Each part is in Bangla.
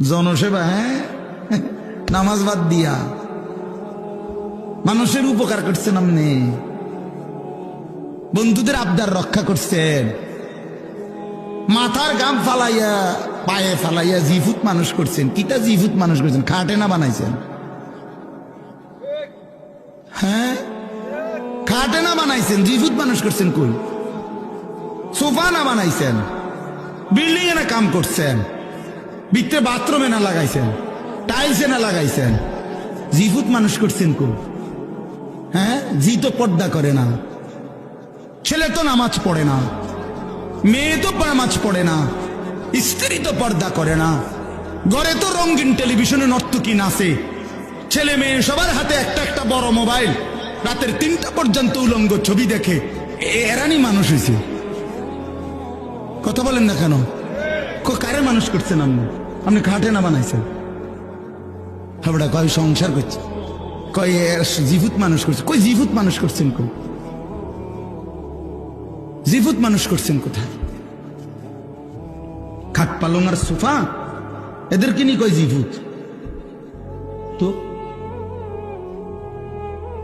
জনসেবা, হ্যাঁ, নামাজ বাদ দিয়া মানুষের উপকার করছেন আপনি, বন্ধুদের আবদার রক্ষা করছেন, মাথার গাম ফালাইয়া পায়ে ফালাইয়া জিফুত মানুষ করছেন। কিটা জিফুত মানুষ করছেন? খাটে না বানাইছেন? হ্যাঁ, খাটে না বানাইছেন, জিফুত মানুষ করছেন। কই সোফা না বানাইছেন, বিল্ডিং এ না কাম করছেন, ভিতরে বাথরুমে না লাগাইছেন, টাইলসে না লাগাইছেন, জিফুত মানুষ করছেন। কই? হ্যাঁ, জি তো পর্দা করে না, ছেলে তো নামাজ পড়ে না, মেয়ে তো নামাজ পড়ে না, স্ত্রী তো পর্দা করে না, ঘরে তো রঙিন টেলিভিশনে নর্তকী নাচে, ছেলে মেয়ে সবার হাতে একটা একটা বড় মোবাইল, রাতের 3টা পর্যন্ত উলঙ্গ ছবি দেখে। এরানি মানুষ হয়েছে। কথা বলেন না কেন? কারে মানুষ করছেন আপনি? আপনি খাটে না বানাইছেন। হাবড়া কয় সংসার করছে, কয় জিফুত মানুষ করছে। কই জিফুত মানুষ করছেন? কই জিফুত মানুষ করছেন? কোথায়? খাট পালং আর সোফা এদেরকে নিয়ে কয় জিফুত। তো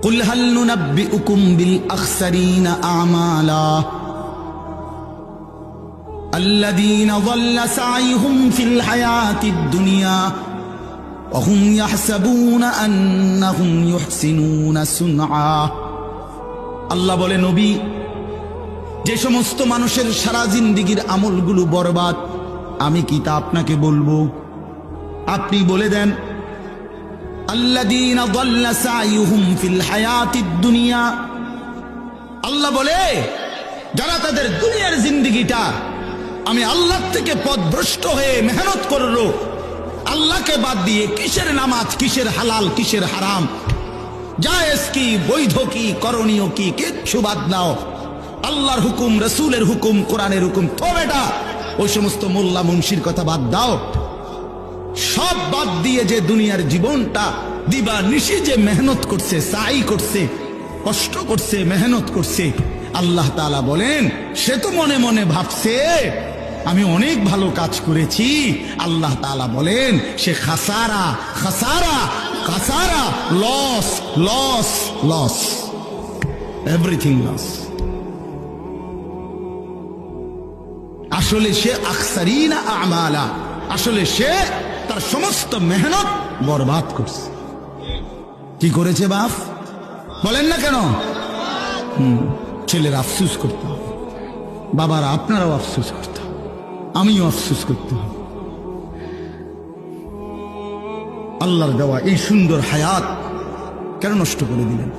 কুল হাল নুনাব্বিউকুম বিল আখসারিনা আমালা الذين ضل سعيهم في الحياة الدنيا وهم يحسبون أنهم يحسنون صنعا। আল্লাহ বলে, নবী, যে সমস্ত মানুষের সারা জিন্দেগীর আমলগুলো বরবাদ, আমি কি তা আপনাকে বলবো? আপনি বলে দেন, আল্লাযীনা যাল্লা সাইয়ুহুম ফিল হায়াতিদ দুনিয়া। আল্লাহ বলে, যারা তাদের দুনিয়ার জিন্দেগিটা আমি আল্লাহ থেকে পথভ্রষ্ট হয়ে মেহনত করলো, আল্লাহকে বাদ দিয়ে কিসের নামাজ, কিসের হালাল, কিসের হারাম, জায়েজ কি, বৈধ কি, করণীয় কি, কিচ্ছু বাদ নাও, আল্লাহর হুকুম, রসুলের হুকুম, কোরআনের হুকুম, তো বেটা ওই সমস্ত মোল্লা মুন্সির কথা বাদ দাও, সব বাদ দিয়ে যে দুনিয়ার জীবনটা দিবা নিশি যে মেহনত করছে, সাই করছে, কষ্ট করছে, মেহনত করছে, আল্লাহ তাআলা বলেন, সে তো মনে মনে ভাবছে আমি অনেক ভালো কাজ করেছি। আল্লাহ তাআলা বলেন, সে খাসারা খাসারা খাসারা, loss loss loss, everything loss. আসলে সে আখসারিনা আমালা, আসলে সে তার সমস্ত মেহনত বরবাদ করছে। কি করেছে বাপ? বলেন না কেন? ছেলের আফসুস করতে হবে, বাবার আপনারাও আফসুস করতে হবে, আমিও আফসুস করতে হবে। আল্লাহর দেওয়া এই সুন্দর হায়াত কেন নষ্ট করে দিলেন?